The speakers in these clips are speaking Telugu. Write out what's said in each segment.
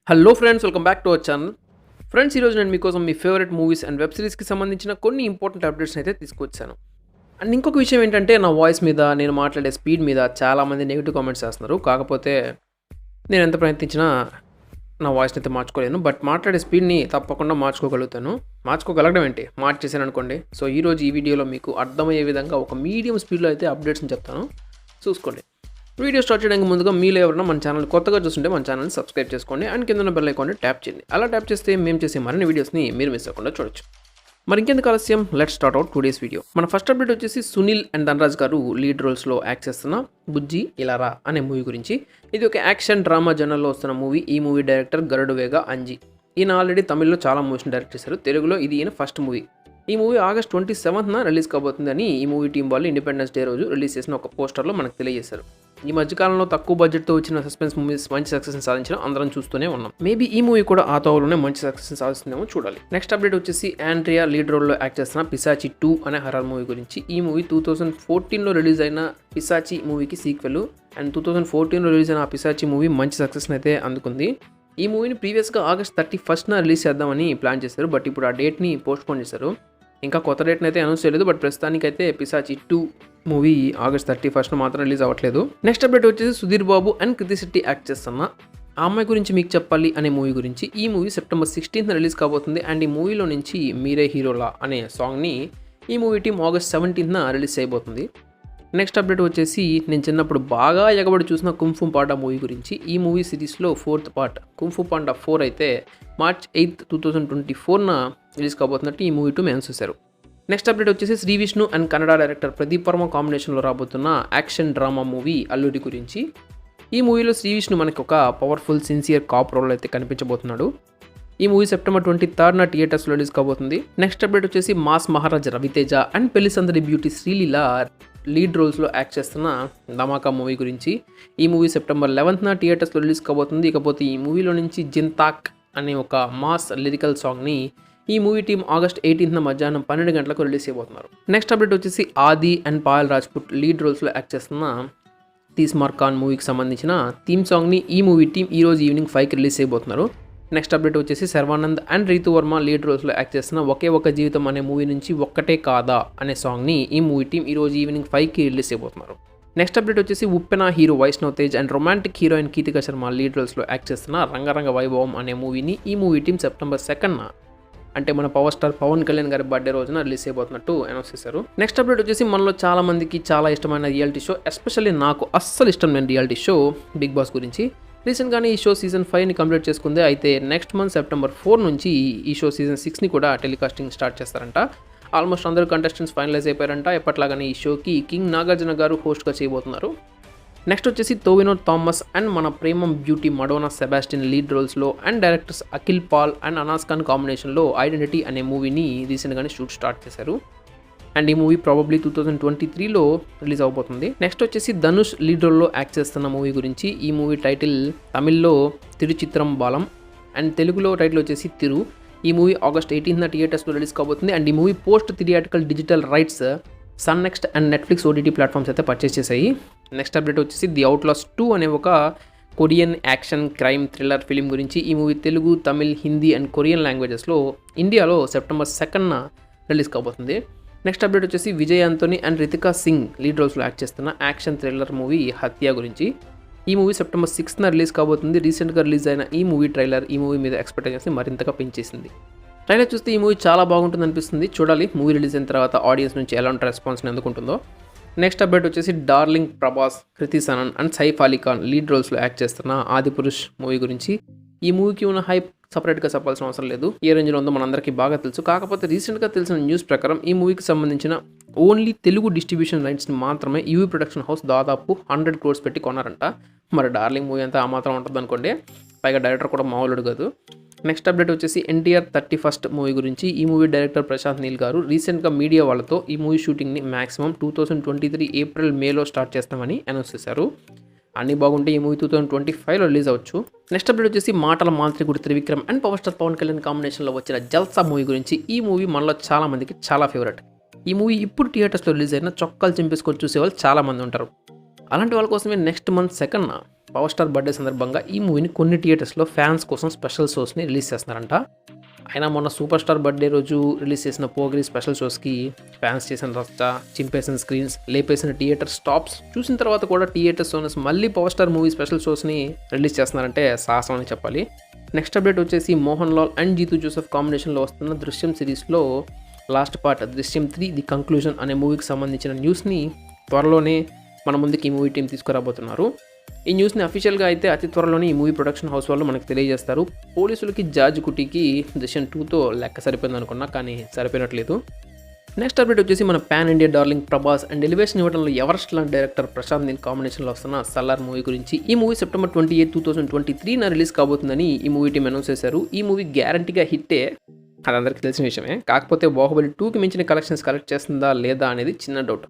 Hello friends, welcome back to our channel. Friends, ఈరోజు నేను మీకోసం మీ ఫేవరెట్ మూవీస్ అండ్ వెబ్ సిరీస్కి సంబంధించిన కొన్ని ఇంపార్టెంట్ అప్డేట్స్ అయితే తీసుకొచ్చాను. అండ్ ఇంకొక విషయం ఏంటంటే, నా వాయిస్ మీద, నేను మాట్లాడే స్పీడ్ మీద చాలామంది నెగిటివ్ కామెంట్స్ చేస్తున్నారు. కాకపోతే నేను ఎంత ప్రయత్నించినా నా వాయిస్ని అయితే మార్చుకోలేను. బట్ మాట్లాడే స్పీడ్ని తప్పకుండా మార్చుకోగలుగుతాను. మార్చుకోగలగడం ఏంటి, మార్చేసాను అనుకోండి. సో ఈరోజు ఈ వీడియోలో మీకు అర్థమయ్యే విధంగా ఒక మీడియం స్పీడ్లో అయితే అప్డేట్స్ని చెప్తాను, చూసుకోండి. వీడియో స్టార్ట్ చేయడానికి ముందుగా మీలో ఎవరైనా మన ఛానల్ కొత్తగా చూస్తుంటే మన ఛానల్ని సబ్స్క్రైబ్ చేసుకోండి అండ్ కింద బెల్ ఐకాన్ని ట్యాప్ చేయండి. అలా ట్యాప్ చేస్తే మేము చేసే మరిన్ని వీడియోస్ని మీరు మిస్ అవ్వకుండా చూడొచ్చు. మరి ఇంకెందుకు ఆలస్యం, let's start out today's video. మన ఫస్ట్ అప్డేట్ వచ్చేసి సునీల్ అండ్ ధనరాజ్ గారు లీడ్ రోల్స్లో యాక్ట్ చేస్తున్న బుజ్జి ఇలారా అనే మూవీ గురించి. ఇది ఒక యాక్షన్ డ్రామా జనర్లో వస్తున్న మూవీ. ఈ మూవీ డైరెక్టర్ గరుడు వేగ అంజీ. ఈయన ఆల్రెడీ తమిళ్లో చాలా మూవీస్ని డైరెక్ట్ చేశారు. తెలుగులో ఇది ఈయన ఫస్ట్ మూవీ. ఈ మూవీ ఆగస్ట్ 27న రిలీజ్ కాబోతుందని ఈ మూవీ టీం వాళ్ళు ఇండిపెండెన్స్ డే రోజు రిలీజ్ చేసిన ఒక పోస్టర్లో మనకు తెలియజేశారు. ఈ మధ్యకాలంలో తక్కువ బడ్జెట్తో వచ్చిన సస్పెన్స్ మూవీస్ మంచి సక్సెస్ని సాధించడం అందరం చూస్తూనే ఉన్నాం. మేబీ ఈ మూవీ కూడా ఆ తోవలోనే మంచి సక్సెస్ని సాధిస్తుందేమో చూడాలి. నెక్స్ట్ అప్డేట్ వచ్చేసి ఆండ్రియా లీడ్ రోల్లో యాక్ట్ చేస్తున్న పిశాచి 2 అనే హర్రర్ మూవీ గురించి. ఈ మూవీ 2014లో రిలీజ్ అయిన పిశాచి మూవీకి సీక్వెల్. అండ్ 2014లో రిలీజ్ అయిన ఆ పిశాచి మూవీ మంచి సక్సెస్ని అయితే అందుకుంది. ఈ మూవీని ప్రీవియస్గా ఆగస్ట్ 31న రిలీజ్ చేద్దామని ప్లాన్ చేశారు. బట్ ఇప్పుడు ఆ డేట్ని పోస్ట్పోన్ చేశారు. ఇంకా కొత్త డేట్ని అయితే అనౌన్స్ చేయలేదు. బట్ ప్రస్తుతానికైతే పిశాచి 2 మూవీ ఆగస్ట్ 31న మాత్రం రిలీజ్ అవ్వట్లేదు. నెక్స్ట్ అప్డేట్ వచ్చేసి Sudheer Babu and Kriti Shetty act చేస్తున్న ఆ అమ్మాయి గురించి మీకు చెప్పాలి అనే మూవీ గురించి. ఈ మూవీ సెప్టెంబర్ 16న రిలీజ్ కాబోతుంది. అండ్ ఈ మూవీలో నుంచి మీరే హీరోలా అనే సాంగ్ని ఈ మూవీ టీం ఆగస్ట్ 17న రిలీజ్ చేయబోతుంది. నెక్స్ట్ అప్డేట్ వచ్చేసి, నేను చిన్నప్పుడు బాగా ఎగబడి చూసిన కుంఫు పాండా మూవీ గురించి. ఈ మూవీ సిరీస్లో 4th పార్ట్ కుంఫు పాండా 4 అయితే మార్చ్ 8, 2024న రిలీజ్ కాబోతున్నట్టు ఈ మూవీ టీం అనౌన్స్ చేశారు. నెక్స్ట్ అప్డేట్ వచ్చేసి, శ్రీ విష్ణు అండ్ కన్నడ డైరెక్టర్ ప్రదీప్ వర్మ కాంబినేషన్లో రాబోతున్న యాక్షన్ డ్రామా మూవీ అల్లూరి గురించి. ఈ మూవీలో శ్రీ విష్ణు మనకి ఒక పవర్ఫుల్ సిన్సియర్ కాప్ రోల్ అయితే కనిపించబోతున్నాడు. ఈ మూవీ సెప్టెంబర్ 23న థియేటర్స్లో రిలీజ్ కాబోతుంది. నెక్స్ట్ అప్డేట్ వచ్చేసి, మాస్ మహారాజ్ రవితేజ అండ్ పెళ్లి సందడి బ్యూటీ శ్రీలీల లీడ్ రోల్స్లో యాక్ట్ చేస్తున్న ధమాకా మూవీ గురించి. ఈ మూవీ సెప్టెంబర్ 11న థియేటర్స్లో రిలీజ్ కాబోతుంది. ఇకపోతే ఈ మూవీలో నుంచి జింతాక్ అనే ఒక మాస్ లిరికల్ సాంగ్ని ఈ మూవీ టీం ఆగస్ట్ 18న మధ్యాహ్నం 12 గంటలకు రిలీజ్ చేయబోతున్నారు. నెక్స్ట్ అప్డేట్ వచ్చేసి, ఆది అండ్ పాయల్ రాజ్పుట్ లీడ్ రోల్స్లో యాక్ట్ చేస్తున్న తీస్మార్ ఖాన్ మూవీకి సంబంధించిన థీమ్ సాంగ్ని ఈ మూవీ టీం ఈరోజు ఈవినింగ్ 5కి రిలీజ్ చేయబోతున్నారు. నెక్స్ట్ అప్డేట్ వచ్చేసి, శర్వానంద్ అండ్ రీతు వర్మ లీడ్ రోల్స్లో యాక్ట్ చేస్తున్న ఒకే ఒక జీవితం అనే మూవీ నుంచి ఒక్కటే కాదా అనే సాంగ్ని ఈ మూవీ టీం ఈరోజు ఈవినింగ్ 5కి రిలీజ్ చేయబోతున్నారు. నెక్స్ట్ అప్డేట్ వచ్చేసి, Uppena hero Vaishnav Tej and romantic heroine Ketika Sharma lead రోల్స్లో యాక్ట్ చేస్తున్న రంగరంగ వైభవం అనే మూవీని ఈ మూవీ టీం సెప్టెంబర్ 2న, అంటే మన పవర్ స్టార్ పవన్ కళ్యాణ్ గారి బర్త్డే రోజున రిలీజ్ చేయబోతున్నట్టు అనౌన్స్ చేశారు. నెక్స్ట్ అప్డేట్ వచ్చేసి, మనలో చాలా మందికి చాలా ఇష్టమైన రియాలిటీ షో, ఎస్పెషల్లీ నాకు అస్సలు ఇష్టం లేని రియాలిటీ షో బిగ్ బాస్ గురించి. రీసెంట్గానే ఈ షో సీజన్ 5ని కంప్లీట్ చేసుకుంది. అయితే నెక్స్ట్ మంత్ సెప్టెంబర్ 4 నుంచి ఈ షో సీజన్ 6ని కూడా టెలికాస్టింగ్ స్టార్ట్ చేస్తారంట. ఆల్మోస్ట్ అందరూ కంటెస్టెంట్స్ ఫైనలైజ్ అయిపోయారంట. ఎప్పట్లాగానే ఈ షోకి కింగ్ నాగార్జున గారు హోస్ట్గా చేయబోతున్నారు. నెక్స్ట్ వచ్చేసి, టోవినో థామస్ అండ్ మన ప్రేమం బ్యూటీ మడోనా సెబాస్టిన్ లీడ్ రోల్స్లో and directors Akhil Paul and Anas Khan కాంబినేషన్లో ఐడెంటిటీ అనే మూవీని రీసెంట్గానే షూట్ స్టార్ట్ చేశారు. అండ్ ఈ మూవీ ప్రాబబ్లీ 2023లో రిలీజ్ అవబోతుంది. నెక్స్ట్ వచ్చేసి, ధనుష్ లీడ్ రోల్లో యాక్ట్ చేస్తున్న మూవీ గురించి. ఈ మూవీ టైటిల్ తమిళ్లో తిరుచిత్రం బాలం అండ్ తెలుగులో టైటిల్ వచ్చేసి తిరు. ఈ మూవీ ఆగస్ట్ 18న థియేటర్స్లో రిలీజ్ కాబోతుంది. అండ్ ఈ movie post theatrical digital rights sun next and Netflix OTT platforms అయితే పర్చేస్ చేశాయి. నెక్స్ట్ అప్డేట్ వచ్చేసి, ది అవుట్లాస్ 2 అనే ఒక Korean action crime thriller film గురించి. ఈ movie Telugu, Tamil, Hindi and Korean లాంగ్వేజెస్లో ఇండియాలో సెప్టెంబర్ 2న రిలీజ్ కాబోతుంది. నెక్స్ట్ అప్డేట్ వచ్చేసి, విజయ్ ఆంటోనీ అండ్ రితికా సింగ్ లీడ్ రోల్స్లో యాక్ట్ చేస్తున్న యాక్షన్ థ్రిల్లర్ మూవీ హత్య గురించి. ఈ మూవీ సెప్టెంబర్ 6న రిలీజ్ కాబోతుంది. రీసెంట్గా రిలీజ్ అయిన ఈ మూవీ ట్రైలర్ ఈ మూవీ మీద ఎక్స్పెక్టేషన్స్ని మరింతగా పెంచేసింది. ట్రైలర్ చూస్తే ఈ మూవీ చాలా బాగుంటుంది అనిపిస్తుంది. చూడాలి మూవీ రిలీజ్ అయిన తర్వాత ఆడియన్స్ నుంచి ఎలాంటి రెస్పాన్స్ని అందుకుంటుందో. నెక్స్ట్ అప్డేట్ వచ్చేసి, darling Prabhas, Kriti Sanon and Saif Ali Khan lead రోల్స్లో యాక్ట్ చేస్తున్న ఆదిపురుష్ మూవీ గురించి. ఈ మూవీకి ఉన్న హైప్ సపరేట్గా చెప్పాల్సిన అవసరం లేదు. ఏ రేంజ్లో ఉందో మనందరికీ బాగా తెలుసు. కాకపోతే రీసెంట్గా తెలిసిన న్యూస్ ప్రకారం ఈ మూవీకి సంబంధించిన ఓన్లీ తెలుగు డిస్ట్రిబ్యూషన్ రైట్స్ని మాత్రమే యూవీ ప్రొడక్షన్ హౌస్ దాదాపు 100 crores పెట్టి కొన్నారంట. మరి డార్లింగ్ మూవీ అంతా ఆ మాత్రం ఉంటుంది అనుకోండి. పైగా డైరెక్టర్ కూడా మామూలుడు కాదు. నెక్స్ట్ అప్డేట్ వచ్చేసి, ఎన్టీఆర్ 31st మూవీ గురించి. ఈ మూవీ డైరెక్టర్ ప్రశాంత్ నీల్ గారు రీసెంట్గా మీడియా వాళ్ళతో ఈ మూవీ షూటింగ్ని మ్యాక్సిమం 2023 ఏప్రిల్ మేలో స్టార్ట్ చేస్తామని అనౌన్స్ చేశారు. అన్నీ బాగుంటే ఈ మూవీ 2025లో రిలీజ్ అవ్వచ్చు. నెక్స్ట్ అప్డేట్ వచ్చేసి, మాటల మాంత్రికుడు Trivikram and power star Pawan Kalyan కాంబినేషన్లో వచ్చిన జల్సా మూవీ గురించి. ఈ మూవీ మనలో చాలా మందికి చాలా ఫేవరెట్. ఈ మూవీ ఇప్పుడు థియేటర్స్లో రిలీజ్ అయిన చొక్కాలు చింపేసుకొని చూసేవాళ్ళు చాలామంది ఉంటారు. అలాంటి వాళ్ళ కోసమే నెక్స్ట్ మంత్ 2న పవర్ స్టార్ బర్త్డే సందర్భంగా ఈ మూవీని కొన్ని థియేటర్స్లో ఫ్యాన్స్ కోసం స్పెషల్ షోస్ని రిలీజ్ చేస్తున్నారంట. అయినా మొన్న సూపర్ స్టార్ బర్త్డే రోజు రిలీజ్ చేసిన పోగిరి స్పెషల్ షోస్కి ఫ్యాన్స్ చేసిన రచ్చ, చింపేసిన స్క్రీన్స్, లేపేసిన థియేటర్ స్టాప్స్ చూసిన తర్వాత కూడా థియేటర్స్ ఓనర్స్ మళ్ళీ పవర్ స్టార్ మూవీ స్పెషల్ షోస్ని రిలీజ్ చేస్తున్నారంటే సాహసం అని చెప్పాలి. నెక్స్ట్ అప్డేట్ వచ్చేసి మోహన్ లాల్ అండ్ జీతూ జోసెఫ్ కాంబినేషన్లో వస్తున్న దృశ్యం సిరీస్లో లాస్ట్ పార్ట్ దృశ్యం 3 ది కంక్లూజన్ అనే మూవీకి సంబంధించిన న్యూస్ని త్వరలోనే మన ముందుకి ఈ మూవీ టీం తీసుకురాబోతున్నారు. ఈ న్యూస్ని అఫీషియల్గా అయితే అతి త్వరలోనే ఈ మూవీ ప్రొడక్షన్ హౌస్ వాళ్ళు మనకు తెలియజేస్తారు. పోలీసులకి జార్జ్ కుటీకి దృశ్యం 2తో లెక్క సరిపోయింది అనుకున్నా, కానీ సరిపోయినట్లేదు. నెక్స్ట్ అప్డేట్ వచ్చేసి మన pan India darling Prabhas and elevation ఇవ్వడంలో ఎవరెస్ట్ లాంటి డైరెక్టర్ ప్రశాంత్ నీల్ కాంబినేషన్లో వస్తున్న సల్లార్ మూవీ గురించి. ఈ మూవీ సెప్టెంబర్ 28, 2023 రిలీజ్ కాబోతుందని ఈ మూవీ టీం అనౌన్స్ చేశారు. ఈ మూవీ గ్యారంటీగా హిట్టే, అది అందరికీ తెలిసిన విషయమే. కాకపోతే బాహుబలి 2కి మించిన కలెక్షన్స్ కలెక్ట్ చేస్తుందా లేదా అనేది చిన్న డౌట్.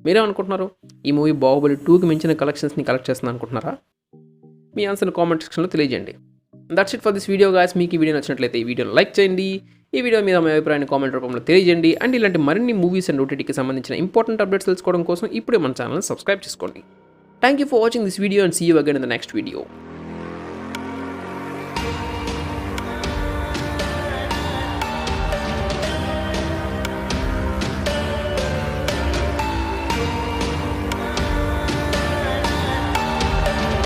మీరేమనుకుంటున్నారు? ఈ మూవీ బాహుబలి 2కి మించిన కలెక్షన్స్ని కలెక్ట్ చేస్తుంది అనుకుంటున్నారా? మీ ఆన్సర్ని కామెంట్ సెక్షన్లో తెలియజేయండి. That's it for this video guys. మీకు ఈ వీడియో నచ్చినట్లయితే ఈ వీడియోని లైక్ చేయండి. ఈ వీడియో మీద మీ అభిప్రాయాన్ని కామెంట్ రూపంలో తెలియజేయండి. అండ్ ఇలాంటి మరిన్ని మూవీస్ అండ్ ఓటీటీకి సంబంధించిన ఇంపార్టెంట్ అప్డేట్స్ తెలుసుకోవడం కోసం ఇప్పుడే మన ఛానల్ని సబ్స్క్రైబ్ చేసుకోండి. Thank you for watching this video and see you again in the next video.